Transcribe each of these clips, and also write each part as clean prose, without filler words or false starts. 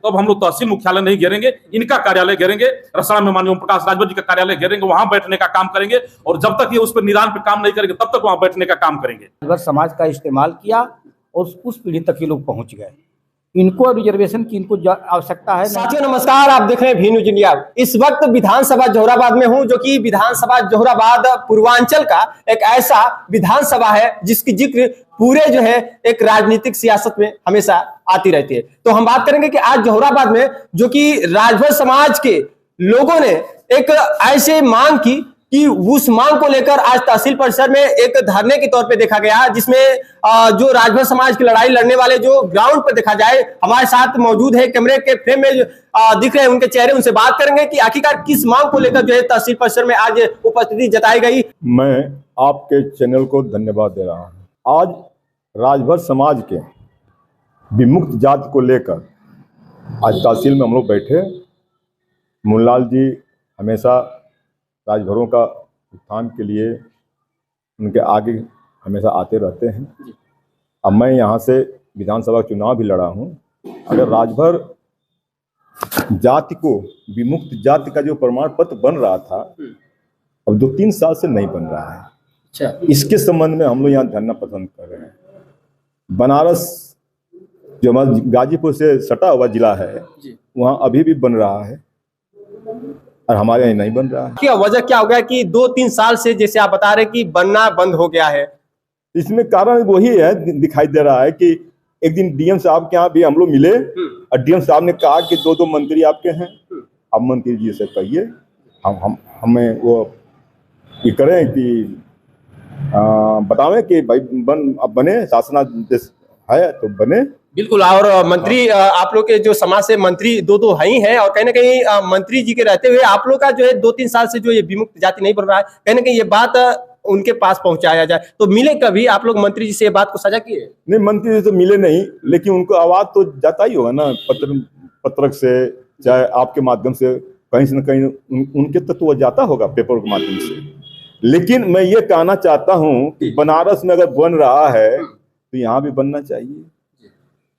तो अब हम लोग तहसील मुख्यालय नहीं घेरेंगे, इनका कार्यालय घेरेंगे, रसड़ा में माननीय ओम प्रकाश राजभर जी का कार्यालय घेरेंगे, वहां बैठने का काम करेंगे और जब तक ये उस पर निदान पे काम नहीं करेंगे तब तक वहां बैठने का काम करेंगे। राजभर समाज का इस्तेमाल किया और उस पीढ़ी तक ये लोग पहुंच गए। इनको रिजर्वेशन की इनको आवश्यकता है। साथियों नमस्कार, आप देख रहे हैं भी न्यूज इंडिया। इस वक्त विधानसभा जोहराबाद में हूं, जो कि विधानसभा जोहराबाद पूर्वांचल का एक ऐसा विधानसभा है जिसकी जिक्र पूरे जो है एक राजनीतिक सियासत में हमेशा आती रहती है। तो हम बात करेंगे कि आज जोहराबाद में जो कि राजभर समाज के लोगों ने एक ऐसे मांग की कि उस मांग को लेकर आज तहसील परिसर में एक धरने के तौर पे देखा गया, जिसमें जो राजभर समाज की लड़ाई लड़ने वाले जो ग्राउंड पर देखा जाए हमारे साथ मौजूद है, कैमरे के फ्रेम में दिख रहे हैं उनके चेहरे, उनसे बात करेंगे कि आखिरकार किस मांग को लेकर जो है तहसील परिसर में आज उपस्थिति जताई गई। मैं आपके चैनल को धन्यवाद दे रहा हूँ। आज राजभर समाज के विमुक्त जाति को लेकर आज तहसील में हम लोग बैठे। मुन्नालाल जी हमेशा राजभरों का उत्थान के लिए उनके आगे हमेशा आते रहते हैं। अब मैं यहाँ से विधानसभा चुनाव भी लड़ा हूँ। अगर राजभर जाति को विमुक्त जाति का जो प्रमाण पत्र बन रहा था, अब 2-3 साल से नहीं बन रहा है। अच्छा, इसके संबंध में हम लोग यहाँ धरना पसंद कर रहे हैं। बनारस जो हमारा गाजीपुर से सटा हुआ जिला है, वहाँ अभी भी बन रहा है और हमारे यहाँ नहीं बन रहा है। क्या वजह क्या हो गया कि 2-3 साल से जैसे आप बता रहे कि बनना बंद हो गया है? इसमें कारण वही है, दिखाई दे रहा है कि एक दिन डीएम साहब के यहाँ भी हम लोग मिले और डीएम साहब ने कहा कि 2 मंत्री आपके हैं, अब मंत्री जी से कहिए हमें वो ये करें कि बतावें कि भाई अब बने, शासनादेश है तो बने। बिल्कुल। और मंत्री आप लोग के जो समाज से मंत्री 2 ही हैं और कहीं ना कहीं मंत्री जी के रहते हुए आप लोग का जो है 2-3 साल से जो ये विमुक्त जाति नहीं बन रहा है, कहीं ना कहीं ये बात उनके पास पहुंचाया जाए। तो मिले कभी आप लोग मंत्री जी से ये बात को साझा किए? नहीं, मंत्री जी तो मिले नहीं, लेकिन उनको आवाज तो जाता ही होगा ना, पत्रक से चाहे आपके माध्यम से कहीं से न कहीं उनके तक तो वो जाता होगा पेपर के माध्यम से। लेकिन मैं ये कहना चाहता हूँ कि बनारस में अगर बन रहा है तो यहाँ भी बनना चाहिए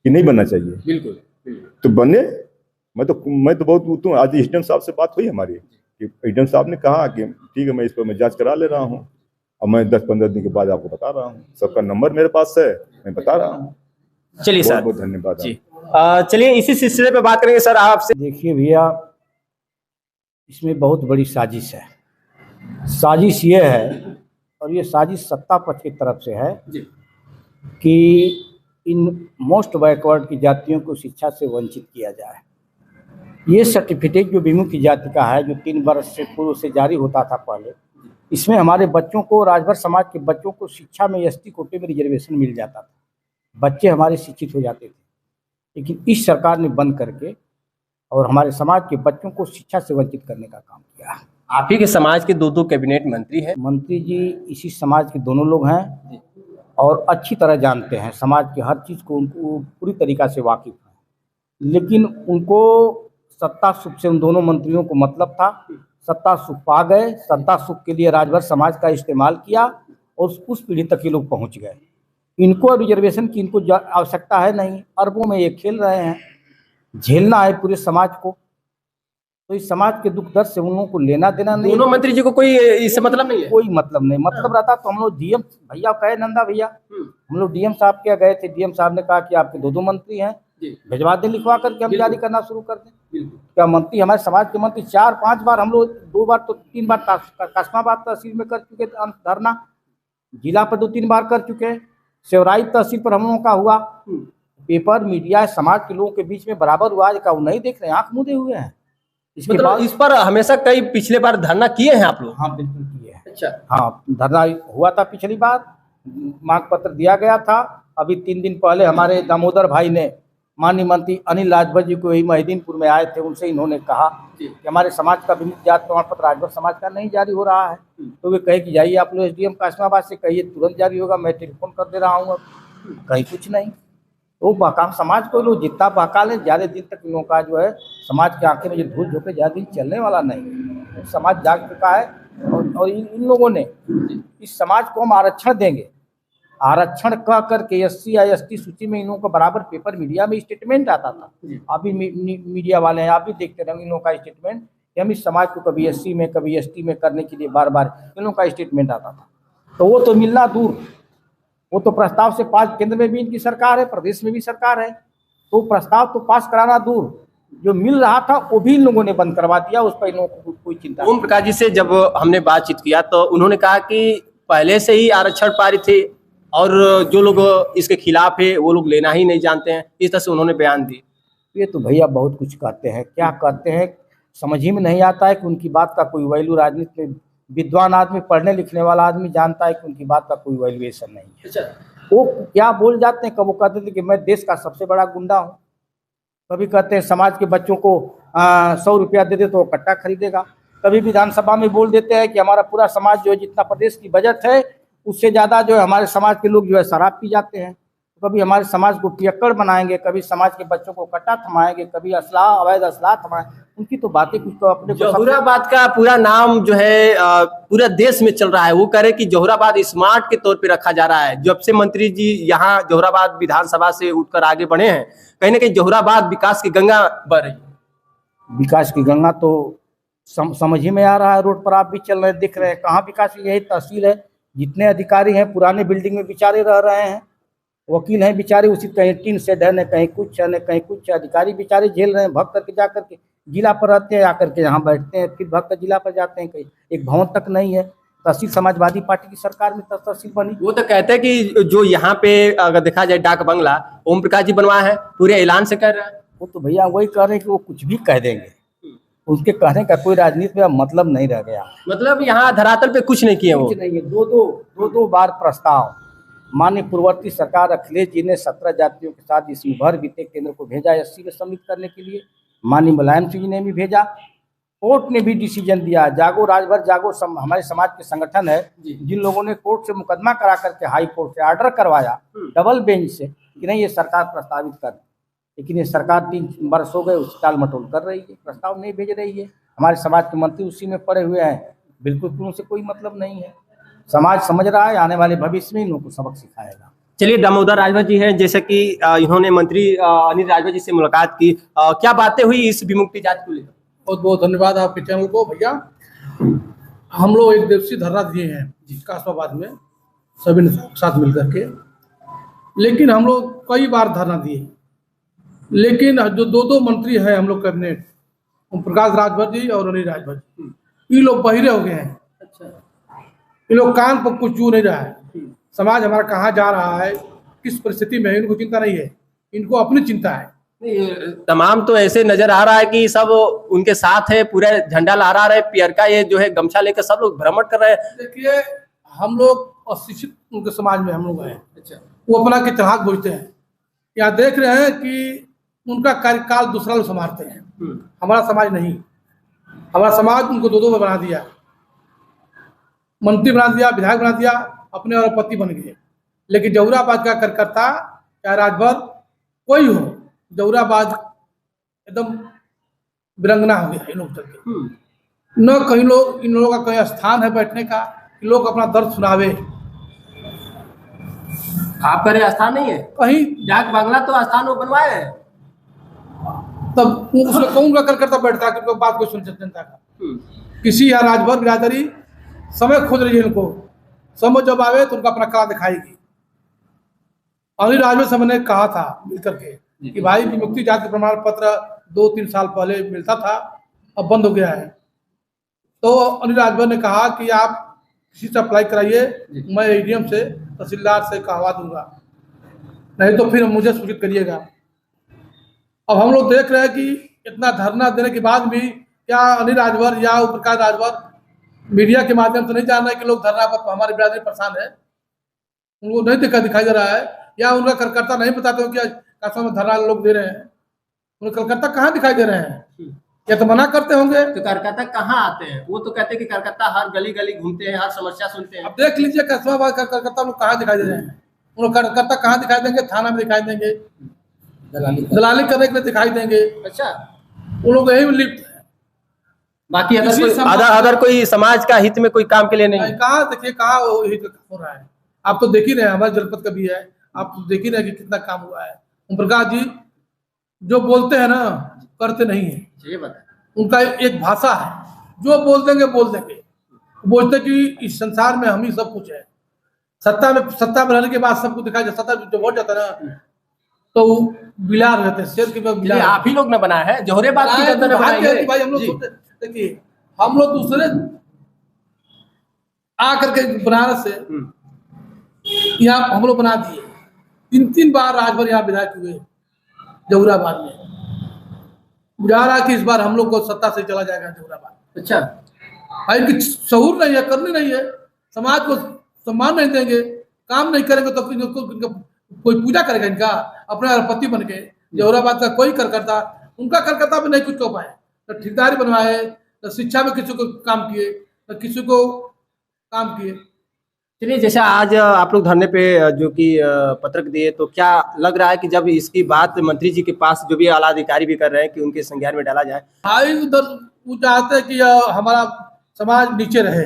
कि नहीं बनना चाहिए? बिल्कुल। तो बने। मैं तो बहुत हूँ। आज एसडीएम साहब से बात हुई हमारी कि एसडीएम साहब ने कहा कि ठीक है, मैं इस पर मैं जांच करा ले रहा हूँ और मैं 10-15 दिन के बाद आपको बता रहा हूँ। सबका नंबर मेरे पास है, मैं बता रहा हूँ। चलिए सर, बहुत धन्यवाद जी। चलिए इसी सिलसिले पे बात करेंगे सर आपसे। देखिए भैया, इसमें बहुत बड़ी साजिश है। साजिश ये है, और ये साजिश सत्ता पक्ष की तरफ से है कि इन मोस्ट बैकवर्ड की जातियों को शिक्षा से वंचित किया जाए। ये सर्टिफिकेट जो विमुक्त जाति का है, जो 3 वर्ष से पूर्व से जारी होता था पहले, इसमें हमारे बच्चों को, राजभर समाज के बच्चों को शिक्षा में एसटी कोटे में रिजर्वेशन मिल जाता था, बच्चे हमारे शिक्षित हो जाते थे। लेकिन इस सरकार ने बंद करके और हमारे समाज के बच्चों को शिक्षा से वंचित करने का काम किया। आप ही के समाज के 2 कैबिनेट मंत्री हैं। मंत्री जी इसी समाज के दोनों लोग हैं और अच्छी तरह जानते हैं समाज की हर चीज़ को, उनको पूरी तरीक़ा से वाकिफ़ है। लेकिन उनको सत्ता सुख से उन दोनों मंत्रियों को मतलब था। सत्ता सुख पा गए, सत्ता सुख के लिए राजभर समाज का इस्तेमाल किया और उस पीढ़ी तक ये लोग पहुंच गए। इनको रिजर्वेशन की इनको आवश्यकता है नहीं। अरबों में ये खेल रहे हैं, झेलना है पूरे समाज को। तो इस समाज के दुख दर्द से उन लोगों को लेना देना नहीं। दोनों मंत्री जी को कोई इससे मतलब नहीं है? कोई मतलब नहीं। मतलब रहता तो हम लोग डीएम भैया कहे, नंदा भैया, हम लोग डीएम साहब के गए थे। डीएम साहब ने कहा कि आपके 2 मंत्री हैं, भिजवा दें लिखवा करके, हम जारी करना शुरू कर दें। क्या मंत्री, हमारे समाज के मंत्री 4-5 बार, हम लोग 2 बार तो 3 बार कासमाबाद तहसील में कर चुके धरना, जिला पर 2-3 बार कर चुके, सेवराई तहसील पर हम लोगों का हुआ। पेपर मीडिया समाज के लोगों के बीच में बराबर हुआ। का वो नहीं देख रहे, आंख मूंदे हुए हैं। इसके मतलब बाद इस पर हमेशा कई पिछले बार धरना किए हैं आप लोग? हाँ बिल्कुल किए हैं। अच्छा। हाँ, धरना हुआ था पिछली बार, मांग पत्र दिया गया था। अभी 3 दिन पहले हमारे दामोदर भाई ने माननीय मंत्री अनिल राजभर जी को यही महिदीनपुर में आए थे, उनसे इन्होंने कहा कि हमारे समाज का विमुक्त जाति प्रमाण पत्र राजभर समाज का नहीं जारी हो रहा है। तो वे कहे कि जाइए आप लोग एसडीएम कासमाबाद से कहिए, तुरंत जारी होगा, मैं टेलीफोन कर दे रहा हूँ। अब कहीं कुछ नहीं। तो बहकाम समाज को लोग जितना बहका लें, ज़्यादा दिन तक इन लोगों का जो है समाज के आंखें में जो धूल झोंके ज़्यादा दिन चलने वाला नहीं। समाज जाग चुका है और इन लोगों ने इस समाज को हम आरक्षण देंगे आरक्षण कह करके SC या ST सूची में इन लोगों का बराबर पेपर मीडिया में स्टेटमेंट आता था। अभी मीडिया वाले हैं, आप भी देखते रहे इन लोगों का स्टेटमेंट कि हम इस समाज को कभी SC में कभी ST में करने के लिए बार बार इन लोगों का स्टेटमेंट आता था। तो वो तो मिलना दूर, वो तो प्रस्ताव से पास, केंद्र में भी इनकी सरकार है, प्रदेश में भी सरकार है, तो प्रस्ताव तो पास कराना दूर, जो मिल रहा था वो भी इन लोगों ने बंद करवा दिया, उस पर इन लोगों को कोई चिंता नहीं। ओम प्रकाश जी से जब हमने बातचीत किया तो उन्होंने कहा कि पहले से ही आरक्षण पारित थे और जो लोग इसके खिलाफ है वो लोग लेना ही नहीं जानते हैं, इस तरह से उन्होंने बयान दिए। ये तो भैया बहुत कुछ कहते हैं, क्या कहते हैं समझ ही में नहीं आता है कि उनकी बात का कोई वैल्यू, राजनीति में विद्वान आदमी, पढ़ने लिखने वाला आदमी जानता है कि उनकी बात का कोई वैल्यूएशन नहीं है। अच्छा, वो क्या बोल जाते हैं, कब वो कहते थे कि मैं देश का सबसे बड़ा गुंडा हूँ, कभी कहते हैं समाज के बच्चों को 100 रुपया दे दे तो वो कट्टा खरीदेगा, कभी विधानसभा में बोल देते हैं कि हमारा पूरा समाज जो है जितना प्रदेश की बजट है उससे ज़्यादा जो है हमारे समाज के लोग जो है शराब पी जाते हैं, तो कभी हमारे समाज को पियक्कड़ बनाएंगे, कभी समाज के बच्चों को कट्टा थमाएंगे, कभी अवैध असलाह थमाएंगे। उनकी तो बातें कुछ तो अपने को जोहराबाद का पूरा नाम जो है पूरा देश में चल रहा है, वो कह रहे कि जोहराबाद स्मार्ट के तौर पे रखा जा रहा है। जब से मंत्री जी यहाँ जोहराबाद विधानसभा से उठकर आगे बढ़े हैं, कहीं ना कहीं जोहराबाद विकास की गंगा बह रही है। विकास की गंगा तो समझ ही में आ रहा है, रोड पर आप भी चल रहे दिख रहे हैं, कहाँ विकास। यही तहसील है, जितने अधिकारी हैं पुराने बिल्डिंग में बेचारे रह रहे हैं, वकील हैं बेचारे उसी, कहीं टीन शेड है, न कहीं कुछ है, न कहीं कुछ। अधिकारी बेचारे झेल रहे हैं, भग करके जा करके जिला पर रहते हैं, आकर के यहाँ बैठते हैं, फिर भग कर जिला पर जाते हैं, कहीं एक भवन तक नहीं है। तहसील समाजवादी पार्टी की सरकार में तहसील बनी। वो तो कहते हैं कि जो यहाँ पे अगर देखा जाए डाक बंगला ओम प्रकाश जी बनवाए हैं, पूरे ऐलान से कह रहे हैं। वो तो भैया वही कह रहे हैं कि वो कुछ भी कह देंगे, उसके कहने का कोई राजनीति में मतलब नहीं रह गया। मतलब यहाँ धरातल पे कुछ नहीं किए वो। कुछ नहीं है। दो बार प्रस्ताव माननीय पूर्ववर्ती सरकार अखिलेश जी ने 17 जातियों के साथ इसमें भर बीते केंद्र को भेजा SC में सम्मिलित करने के लिए, माननीय मुलायम सिंह जी ने भी भेजा, कोर्ट ने भी डिसीजन दिया। जागो राजभर जागो हमारे समाज के संगठन है, जिन लोगों ने कोर्ट से मुकदमा करा करके हाई कोर्ट से ऑर्डर करवाया डबल बेंच से कि नहीं ये सरकार प्रस्तावित कर, लेकिन ये सरकार 3 वर्ष हो गए उस टाल मटोल कर रही है, प्रस्ताव नहीं भेज रही है। हमारे समाज के मंत्री उसी में पड़े हुए हैं, बिल्कुल उनसे कोई मतलब नहीं है। समाज समझ रहा है, आने वाले भविष्य में इन लोगों को सबक सिखाएगा। चलिए, दामोदर राजभर जी हैं, जैसे कि इन्होंने मंत्री अनिल राजभर जी से मुलाकात की, क्या बातें हुई इस विमुक्ति जांच को लेकर? बहुत बहुत धन्यवाद आपके चैनल को। भैया हम लोग एक दिवसीय धरना दिए हैं कासमाबाद में सभी ने साथ मिल करके, लेकिन हम लोग कई बार धरना दिए, लेकिन जो दो मंत्री हैं हम लोग कैबिनेट, ओम प्रकाश राजभर जी और अनिल राजभर जी, ये लोग बहिरे हो गए हैं। अच्छा, ये लोग कान पर कुछ छू नहीं रहा है। समाज हमारा कहाँ जा रहा है, किस परिस्थिति में, इनको चिंता नहीं है, इनको अपनी चिंता है। तमाम तो ऐसे नजर आ रहा है कि सब उनके साथ है, पूरा झंडा लहरा रहे, पियर का ये जो है गमछा लेकर सब लोग भ्रमण कर रहे हैं। देखिए, हम लोग अशिक्षित उनके समाज में हम लोग हैं। अच्छा, वो अपना के चढ़ाक बोलते हैं। यहाँ देख रहे हैं कि उनका कार्यकाल दूसरा लोग संभालते हैं, हमारा समाज नहीं। हमारा समाज उनको 2 बना दिया, मंत्री बना दिया, विधायक बना दिया, अपने और पति बन गए। लेकिन जोहराबाद का कार्यकर्ता या राजभर कोई हो, जोहराबाद एकदम विरंगना हो गया इन लोग चलते। न कहीं लोग, इन लोगों का कहीं स्थान है बैठने का कि लोग अपना दर्द सुनावे। आपका रे स्थान नहीं है कहीं, डाक बंगला तो स्थान वो बनवाए हैं, तब उसमें कौन का कार्यकर्ता बैठता है कि बात कोई सुन जनता का। किसी या राजभर बिरादरी समय खोज रही है, इनको समझ जब आवे तो उनका अपना कला दिखाएगी। अनिल राजभर से मैंने कहा था मिलकर के कि भाई विमुक्ति जाति प्रमाण पत्र 2-3 साल पहले मिलता था, अब बंद हो गया है। तो अनिल राजभर ने कहा कि आप किसी से अप्लाई कराइए, मैं ADM से, तहसीलदार से कहवा दूंगा, नहीं तो फिर मुझे सूचित करिएगा। अब हम लोग देख रहे हैं कि इतना धरना देने के बाद भी क्या अनिल राजभर या ओम प्रकाश राजभर मीडिया के माध्यम से नहीं जान रहे कि लोग धरना पर हमारी बिरादरी परेशान है, उनको नहीं दिखाई दे रहा है, या उनका कार्यकर्ता नहीं बताते हो कि कासमा में धरना लोग दे रहे हैं, उनके कार्यकर्ता कहाँ दिखाई दे रहे हैं, या तो मना करते होंगे। तो कार्यकर्ता कहाँ आते हैं? वो तो कहते हैं कि कार्यकर्ता हर गली गली घूमते हैं, हर समस्या सुनते हैं। अब देख लीजिए कासमाबाद का कार्यकर्ता लोग कहाँ दिखाई दे रहे हैं। उन कार्यकर्ता कहाँ दिखाई देंगे? थाना में दिखाई देंगे, दलाली करने के लिए दिखाई देंगे। अच्छा, वो लोग यही में लिप्त है, बाकी अगर कोई समाज का हित में कोई काम के लिए नहीं। कहाँ देखिए कहाँ हित हो रहा है। आप तो देख ही रहे हैं, हमारे जनपद का भी है, आप तो देख ही रहे हैं कि कितना काम हुआ है। ओम प्रकाश जी जो बोलते हैं ना, करते नहीं है। ये बता, उनका एक भाषा है, जो बोल देंगे बोल देंगे। बोलते कि इस संसार में हम ही सब कुछ है। सत्ता में रहने के बाद सब कुछ दिखाई, सत्ता जब हो जाता है ना तो बिलार रहते हैं, शेर के बिलार। ये आप ही लोग ने बनाया है, जोहराबाद की जनता ने बनाई है। भाई हम लोग देखिए, हम लोग दूसरे आकर के बनारस से यहाँ हम लोग बना दिए। 3 बार राजभर यहाँ विधायक हुए जोहराबाद में। बुझा रहा कि इस बार हम लोग को सत्ता से चला जाएगा जोहराबाद। अच्छा, भाई इनकी शऊर नहीं है, करनी नहीं है, समाज को सम्मान नहीं देंगे, काम नहीं करेंगे तो इनका कोई पूजा करेगा इनका? अपने पति बन के जोहराबाद का कोई करकर्ता, उनका करकर्ता भी नहीं कुछ हो पाए। तो ठेकेदारी बनवाए, तो शिक्षा में किसी को काम किए, तो किसी को काम किए। चलिए, जैसे आज आप लोग धरने पे जो कि पत्रक दिए, तो क्या लग रहा है कि जब इसकी बात मंत्री जी के पास जो भी आला अधिकारी भी कर रहे हैं कि उनके संज्ञान में डाला जाए? भाई उधर वो चाहते हैं कि हमारा समाज नीचे रहे,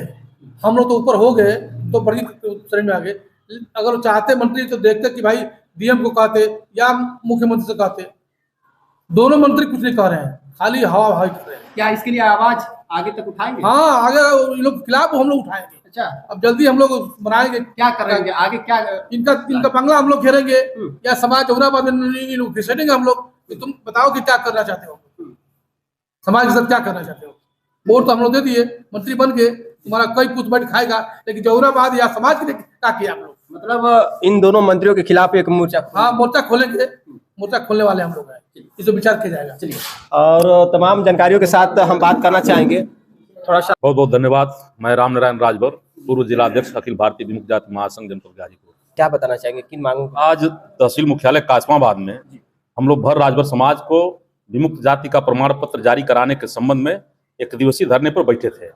हम लोग तो ऊपर हो गए तो बड़ी श्रेणी में आ गए। अगर वो चाहते मंत्री तो देखते कि भाई डीएम को कहते या मुख्यमंत्री से कहते। दोनों मंत्री कुछ नहीं कह रहे हैं, खाली हवा हवाई कर रहे हैं। क्या इसके लिए आवाज आगे तक उठाएंगे? हाँ, आगे इन लोग के खिलाफ हम लोग उठाएंगे। अच्छा, अब जल्दी हम लोग बनाएंगे। क्या करेंगे आगे? क्या इनका बंगला हम लोग घेरेंगे या समाज जोहराबाद में घिसेटेंगे हम लोग कि तुम बताओ कि क्या करना चाहते हो, समाज के साथ क्या करना चाहते हो। वोट तो हम लोग दे दिए, मंत्री बन गए, तुम्हारा कोई कुछ बैठ खाएगा, लेकिन जोहराबाद या समाज के लिए क्या किया हम लोग? मतलब इन दोनों मंत्रियों के खिलाफ एक मोर्चा? हाँ, मोर्चा खोलेंगे, मोर्चा खोलने वाले हम लोग हैं, इस पर विचार किया जाएगा। चलिए, और तमाम जानकारियों के साथ हम बात करना चाहेंगे थोड़ा सा। बहुत बहुत धन्यवाद। मैं राम नारायण राजभर, पूर्व जिलाध्यक्ष अखिल भारतीय विमुक्त जाति महासंघ जनपद गाजीपुर। क्या बताना चाहेंगे, किन मांगों को? आज तहसील मुख्यालय कासमाबाद में हम लोग भर राजभर समाज को विमुक्त जाति का प्रमाण पत्र जारी कराने के संबंध में एक दिवसीय धरने पर बैठे थे।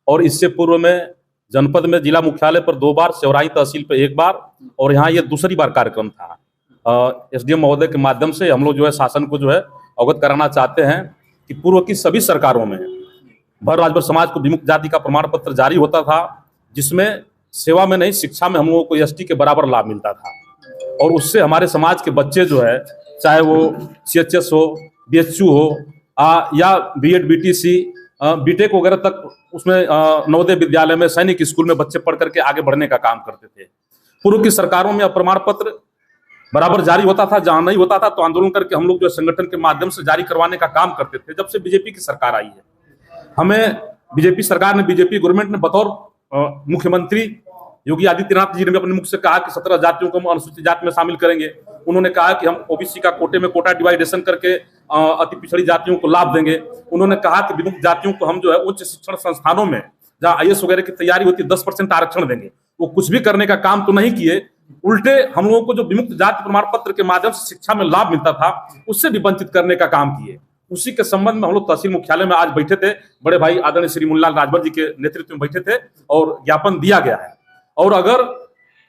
और इससे पूर्व में जनपद में जिला मुख्यालय पर 2 बार, सेवराई तहसील पर 1 बार, और यहाँ ये दूसरी बार कार्यक्रम था। एसडीएम महोदय के माध्यम से हम लोग जो है शासन को जो है अवगत कराना चाहते हैं कि पूर्व की सभी सरकारों में भर राजभर समाज को विमुक्त जाति का प्रमाण पत्र जारी होता था, जिसमें सेवा में नहीं शिक्षा में हम लोगों को एसटी के बराबर लाभ मिलता था। और उससे हमारे समाज के बच्चे जो है, चाहे वो सीएचएस हो, बीएचयू हो या बीएड बीटीसी बीटेक वगैरह तक, उसमें नवोदय विद्यालय में, सैनिक स्कूल में बच्चे पढ़ करके आगे बढ़ने का काम करते थे। पूर्व की सरकारों में प्रमाण पत्र बराबर जारी होता था, जहां नहीं होता था तो आंदोलन करके हम लोग जो संगठन के माध्यम से जारी करवाने का काम करते थे। जब से बीजेपी की सरकार आई है, हमें बीजेपी सरकार ने, बीजेपी गवर्नमेंट ने बतौर मुख्यमंत्री योगी आदित्यनाथ जी ने अपने मुख से कहा कि 17 जातियों को हम अनुसूचित जाति में शामिल करेंगे। उन्होंने कहा कि हम ओबीसी का कोटे में कोटा डिवाइडेशन करके अति पिछड़ी जातियों को लाभ देंगे। उन्होंने कहा कि विमुक्त जातियों को हम जो है उच्च शिक्षण संस्थानों में जहाँ आईएएस वगैरह की तैयारी होती है 10% आरक्षण देंगे। वो कुछ भी करने का काम तो नहीं किए, उल्टे हम लोगों को जो विमुक्त जाति प्रमाण पत्र के माध्यम से शिक्षा में लाभ मिलता था उससे भी वंचित करने का काम किए। उसी के संबंध में हम लोग तहसील मुख्यालय में आज बैठे थे, बड़े भाई आदरणीय श्री मुन्नीलाल राजभर जी के नेतृत्व में बैठे थे और ज्ञापन दिया गया है। और अगर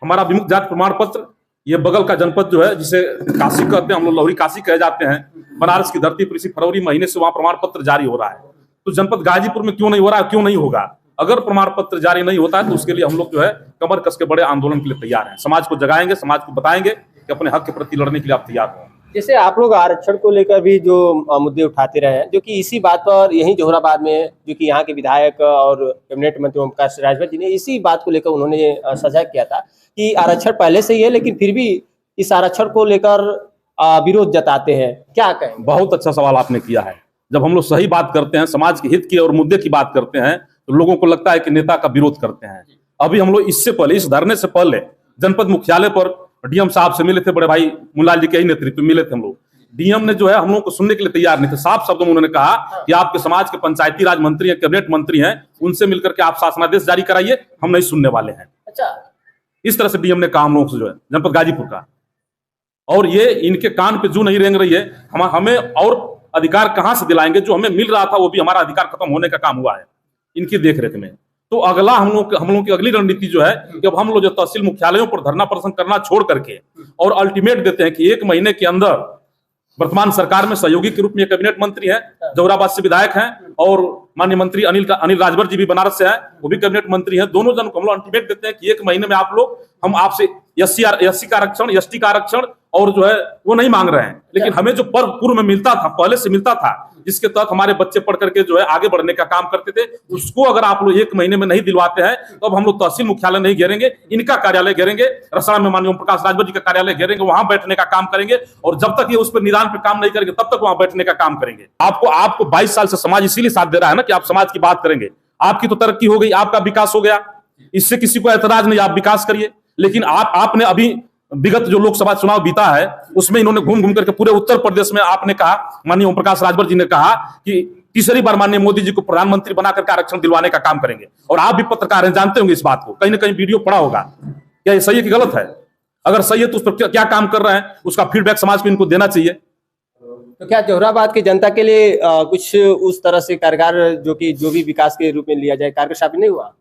हमारा विमुक्त जाति प्रमाण पत्र, ये बगल का जनपद जो है जिसे काशी कहते हैं, हम लोग लौरी काशी कहे जाते हैं, बनारस की धरती पर इसी फरवरी महीने से वहां प्रमाण पत्र जारी हो रहा है। तो जनपद गाजीपुर में क्यों नहीं हो रहा है, क्यों नहीं होगा? अगर प्रमाण पत्र जारी नहीं होता है तो उसके लिए हम लोग जो है कमर कस के बड़े आंदोलन के लिए तैयार हैं। समाज को जगाएंगे, समाज को बताएंगे कि अपने हक के प्रति लड़ने के लिए आप तैयार हो। जैसे आप लोग आरक्षण को लेकर भी जो मुद्दे उठाते रहे हैं, जो कि इसी बात पर यही जोहराबाद में जो कि यहाँ के विधायक और कैबिनेट मंत्री ओम प्रकाश राजभर जी ने इसी बात को लेकर उन्होंने साझा किया था कि आरक्षण पहले से ही है, लेकिन फिर भी इस आरक्षण को लेकर विरोध जताते हैं। क्या कहें? बहुत अच्छा सवाल आपने किया है। जब हम लोग सही बात करते हैं, समाज के हित की और मुद्दे की बात करते हैं, तो लोगों को लगता है कि नेता का विरोध करते हैं। अभी हम लोग इससे पहले, इस धरने से पहले जनपद मुख्यालय पर डीएम साहब से मिले थे, बड़े भाई मुन्नीलाल जी के ही नेतृत्व में मिले थे हम लोग। डीएम ने जो है हम लोग को सुनने के लिए तैयार नहीं थे। साफ शब्दों में उन्होंने कहा कि आपके समाज के पंचायती राज मंत्री हैं, कैबिनेट मंत्री हैं, उनसे मिलकर के आप शासनादेश जारी कराइए, हम नहीं सुनने वाले हैं। अच्छा, इस तरह से डीएम ने कहा हम लोगों से, जो है जनपद गाजीपुर का। और ये इनके कान पे जू नहीं रेंग रही है। हमें और अधिकार कहां से दिलाएंगे? जो हमें मिल रहा था वो भी हमारा अधिकार खत्म होने का काम हुआ है इनकी देखरेख में। तो अगला हम लोग की अगली रणनीति जो है कि अब हम लोग जो तहसील मुख्यालयों पर धरना प्रदर्शन करना छोड़ करके और अल्टीमेट देते हैं कि 1 महीने के अंदर, वर्तमान सरकार में सहयोगी के रूप में कैबिनेट मंत्री हैं, जोराबाद से विधायक हैं, और माननीय मंत्री अनिल राजभर जी भी बनारस से हैं, वो भी कैबिनेट मंत्री हैं। दोनों जन को हम लोग अल्टीमेट देते हैं कि 1 महीने में आप लोग, हम आपसे एससी का आरक्षण, एसटी का आरक्षण और जो है वो नहीं मांग रहे हैं, लेकिन हमें जो पूर्व में मिलता था, पहले से मिलता था, जिसके तहत हमारे बच्चे पढ़ करके जो है आगे बढ़ने का काम करते थे, उसको अगर आप लोग 1 महीने में नहीं दिलवाते हैं तो अब हम लोग तहसील मुख्यालय नहीं घेरेंगे, इनका कार्यालय घेरेंगे, रसड़ा में माननीय ओम प्रकाश राजभर जी का कार्यालय घेरेंगे, वहां बैठने का काम करेंगे, और जब तक ये उस पर निदान पे काम नहीं करेंगे तब तक वहां बैठने का काम करेंगे। आपको 22 साल से समाज इसीलिए साथ दे रहा है ना कि आप समाज की बात करेंगे। आपकी तो तरक्की हो गई, आपका विकास हो गया, इससे किसी को ऐतराज नहीं, आप विकास करिए। लेकिन आपने अभी विगत जो लोकसभा चुनाव बीता है उसमें इन्होंने घूम घूम करके पूरे उत्तर प्रदेश में, आपने कहा, माननीय ओम प्रकाश राजभर जी ने कहा कि तीसरी बार माननीय मोदी जी को प्रधानमंत्री बनाकर आरक्षण दिलवाने का काम करेंगे, और आप भी पत्रकार हैं, जानते होंगे इस बात को, कहीं ना कहीं वीडियो पड़ा होगा। क्या ये सही है कि गलत है? अगर सही है तो उस पर क्या काम कर रहे हैं, उसका फीडबैक समाज को इनको देना चाहिए। तो क्या जोहराबाद की जनता के लिए कुछ उस तरह से कारगर जो भी विकास के रूप में लिया जाए, कारगर साबित नहीं हुआ?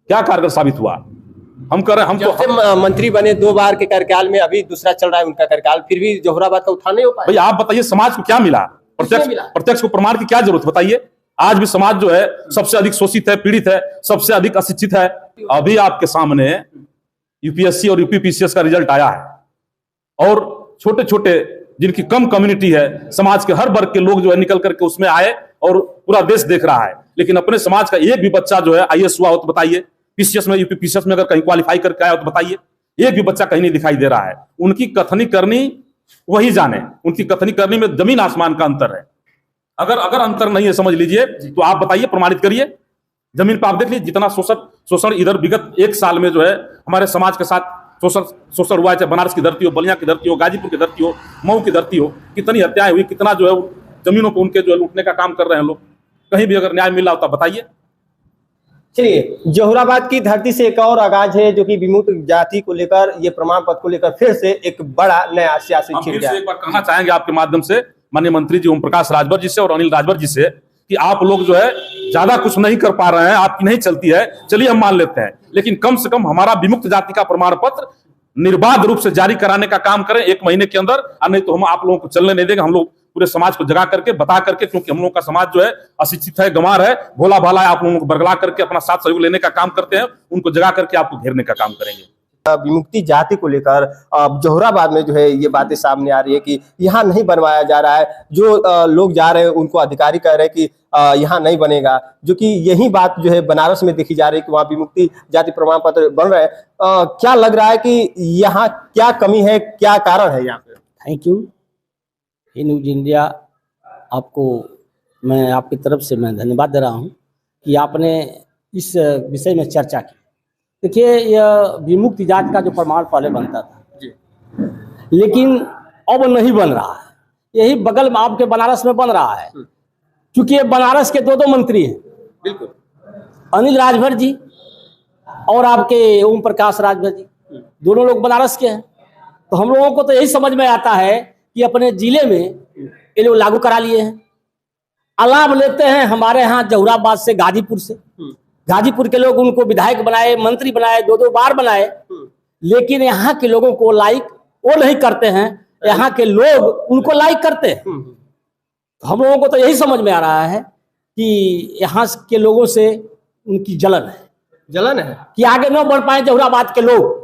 क्या कारगर साबित हुआ? हम कर रहे हैं, जब से मंत्री बने 2 बार के कार्यकाल में, अभी दूसरा चल रहा है उनका कार्यकाल, फिर भी जोहराबाद का उत्थान नहीं हो पाया। भाई आप बताइए समाज को क्या मिला? प्रत्यक्ष को प्रमाण की क्या जरूरत, बताइए। आज भी समाज जो है सबसे अधिक शोषित है, पीड़ित है, सबसे अधिक अशिक्षित है। अभी आपके सामने यूपीएससी और यूपीपीसीएस का रिजल्ट आया है, और छोटे छोटे जिनकी कम कम्युनिटी है, समाज के हर वर्ग के लोग जो है निकल करके उसमें आए, और पूरा देश देख रहा है। लेकिन अपने समाज का एक भी बच्चा जो है आईएएस हुआ हो तो बताइए, पीसीएस में, यूपीपीसीएस में अगर कहीं क्वालिफाई करके आया हो तो बताइए। एक भी बच्चा कहीं नहीं दिखाई दे रहा है। उनकी कथनी करनी वही जाने, उनकी कथनी करनी में जमीन आसमान का अंतर है। अगर अंतर नहीं है समझ लीजिए, तो आप बताइए, प्रमाणित करिए। जमीन पर आप देख लीजिए जितना शोषण इधर विगत 1 साल में जो है हमारे समाज के साथ शोषण हुआ है, चाहे बनारस की धरती हो, बलिया की धरती हो, गाजीपुर की धरती हो, मऊ की धरती हो, कितनी हत्याएं हुई, कितना जो है जमीनों को उनके जो है लूटने का काम कर रहे हैं लोग। कहीं भी अगर न्याय मिल रहा होता बताइए। चलिए, जोहराबाद की धरती से एक और आगाज है, जो कि विमुक्त जाति को लेकर, ये प्रमाण पत्र को लेकर फिर से एक बड़ा नया सियासी छिड़ गया। एक बार कहना चाहेंगे आपके माध्यम से माननीय मंत्री जी ओम प्रकाश राजभर जी से और अनिल राजभर जी से कि आप लोग जो है ज्यादा कुछ नहीं कर पा रहे हैं, आपकी नहीं चलती है, चलिए हम मान लेते हैं, लेकिन कम से कम हमारा विमुक्त जाति का प्रमाण पत्र निर्बाध रूप से जारी कराने का काम करें 1 महीने के अंदर, और नहीं तो हम आप लोगों को चलने नहीं देंगे। हम लोग पूरे समाज को जगा करके, बता करके, क्योंकि हम लोगों का समाज जो है अशिक्षित है, गंवार है, भोला भाला है, आप लोगों को बरगला करके अपना साथ सहयोग लेने का काम करते हैं, उनको जगा करके आपको घेरने का काम करेंगे। विमुक्ति जाति को लेकर जोहराबाद में जो है ये बातें सामने आ रही है कि यहाँ नहीं बनवाया जा रहा है। जो लोग जा रहे हैं उनको अधिकारी कह रहे हैं कि यहाँ नहीं बनेगा, जो कि यही बात जो है बनारस में देखी जा रही है कि वहाँ विमुक्ति जाति प्रमाण पत्र बन रहे हैं। क्या लग रहा है कि यहाँ क्या कमी है, क्या कारण है यहाँ पे? थैंक यू न्यूज इंडिया, आपको मैं आपकी तरफ से मैं धन्यवाद दे रहा हूँ कि आपने इस विषय में चर्चा की। देखिए, यह विमुक्त जाति का जो प्रमाण पहले बनता था जी, लेकिन अब नहीं बन रहा है। यही बगल में आपके बनारस में बन रहा है, क्योंकि ये बनारस के 2 मंत्री हैं, बिल्कुल, अनिल राजभर जी और आपके ओम प्रकाश राजभर जी, दोनों लोग बनारस के हैं। तो हम लोगों को तो यही समझ में आता है कि अपने जिले में ये लोग लागू करा लिए हैं। अलाभ लेते हैं हमारे यहाँ जोहराबाद से, गाजीपुर से। गाजीपुर के लोग उनको विधायक बनाए, मंत्री बनाए, 2 बार बनाए, लेकिन यहाँ के लोगों को लाइक वो नहीं करते हैं, यहाँ के लोग उनको लाइक करते हैं। तो हम लोगों को तो यही समझ में आ रहा है कि यहाँ के लोगों से उनकी जलन है कि आगे न बढ़ पाए जोहराबाद के लोग।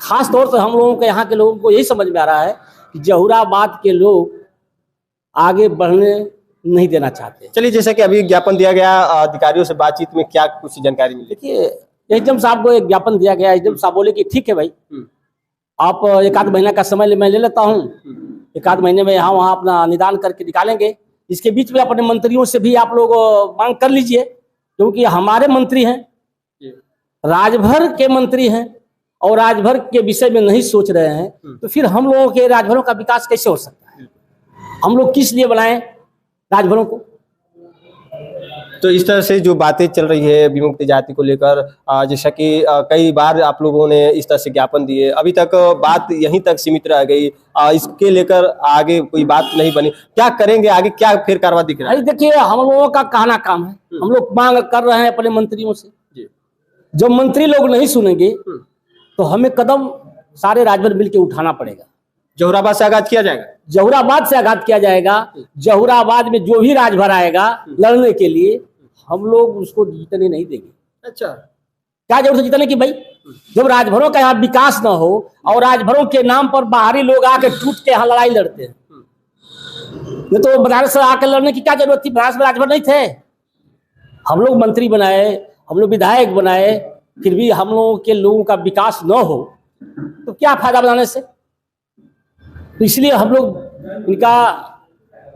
खास तौर से हम लोगों के यहाँ के लोगों को यही समझ में आ रहा है कि जोहराबाद के लोग आगे बढ़ने नहीं देना चाहते। चलिए, जैसे कि अभी ज्ञापन दिया गया, अधिकारियों से बातचीत में क्या कुछ जानकारी मिली? देखिए, एसडीएम साहब को एक ज्ञापन दिया गया। एसडीएम साहब बोले कि ठीक है भाई, आप 1 महीना का समय मैं ले लेता हूँ, 1 महीने में यहाँ वहाँ अपना निदान करके निकालेंगे। इसके बीच में अपने मंत्रियों से भी आप लोग मांग कर लीजिए, क्योंकि हमारे मंत्री हैं, राजभर के मंत्री हैं, और राजभर के विषय में नहीं सोच रहे हैं, तो फिर हम लोगों के राजभरों का विकास कैसे हो सकता है? हम लोग किस लिए बनाएं राजभरों को? तो इस तरह से जो बातें चल रही है विमुक्त जाति को लेकर, जैसा कि कई बार आप लोगों ने इस तरह से ज्ञापन दिए, अभी तक बात यहीं तक सीमित रह गई, इसके लेकर आगे कोई बात नहीं बनी। क्या करेंगे आगे, क्या फिर कार्रवाई दिख रहा है? देखिए, हम लोगों का कहना काम है, हम लोग मांग कर रहे हैं अपने मंत्रियों से। जब मंत्री लोग नहीं सुनेंगे तो हमें कदम सारे राजभर मिलकर उठाना पड़ेगा। जहुराबाद से आगाज किया जाएगा। जहुराबाद से आगाज किया जाएगा। जहुराबाद में जो भी राजभर आएगा लड़ने के लिए, हम लोग उसको जीतने नहीं देंगे। अच्छा, क्या जरूरत है जीतने की भाई? जब राजभरों का यहाँ विकास न हो और राजभरों के नाम पर बाहरी लोग आके टूट के यहाँ लड़ाई लड़ते हैं, ये तो बनारस से आकर लड़ने की क्या जरूरत थी? बनारस में राजभर नहीं थे। हम लोग मंत्री बनाए, हम लोग विधायक बनाए, फिर भी हम लोगों के लोगों का विकास न हो तो क्या फायदा बनाने से? तो इसलिए हम लोग इनका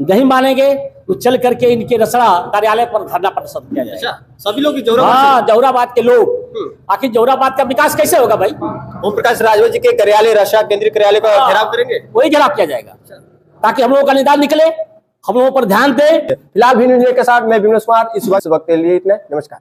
नहीं मानेंगे तो चल करके इनके रसड़ा कार्यालय पर धरना प्रदर्शन किया जाएगा। अच्छा, सभी लोग जहुराबाद हाँ, जहुराबाद के लोग। आखिर जहुराबाद का विकास कैसे होगा भाई? ओम प्रकाश राजभर जी के कार्यालय, रक्षा केंद्रीय कार्यालय का घेराव करेंगे। वही घेराव किया जाएगा ताकि हम लोगों का निदान निकले, हम लोगों पर ध्यान दे। फिलहाल भी के साथ मैं विमलेश कुमार, इस वक्त के लिए इतना। नमस्कार।